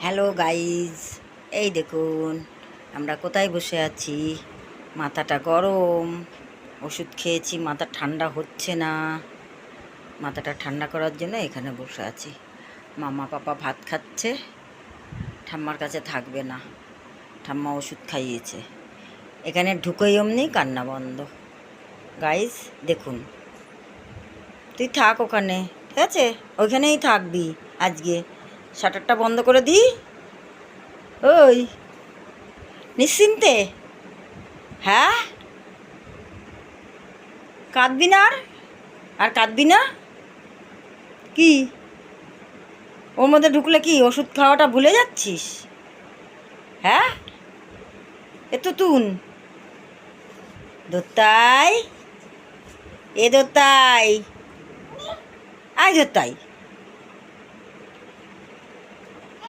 Hello guys, এই দেখুন আমরা কোথায় বসে আছি। মাথাটা গরম, ওষুধ খেয়েছি, মাথা ঠান্ডা হচ্ছে না। মাথাটা ঠান্ডা করার জন্য এখানে বসে আছি। মামা পাপা ভাত খাচ্ছে, ঠাম্মার কাছে থাকবে না, ঠাম্মা ওষুধ খাইয়েছে। এখানে ঢুকোই অমনি কান্না বন্ধ। গাইজ দেখুন, তুই থাক ওখানে, ঠিক আছে? ওইখানেই থাকবি আজকে। শাটারটা বন্ধ করে দিই। ওই নিশ্চিন্তে, হ্যাঁ, কাঁদবি না আর কাঁদবি না কি? ওর মধ্যে ঢুকলে কি ওষুধ খাওয়াটা ভুলে যাচ্ছিস? হ্যাঁ, এ তো তুন দোতাই, এ দোতাই, আয় দোতাই।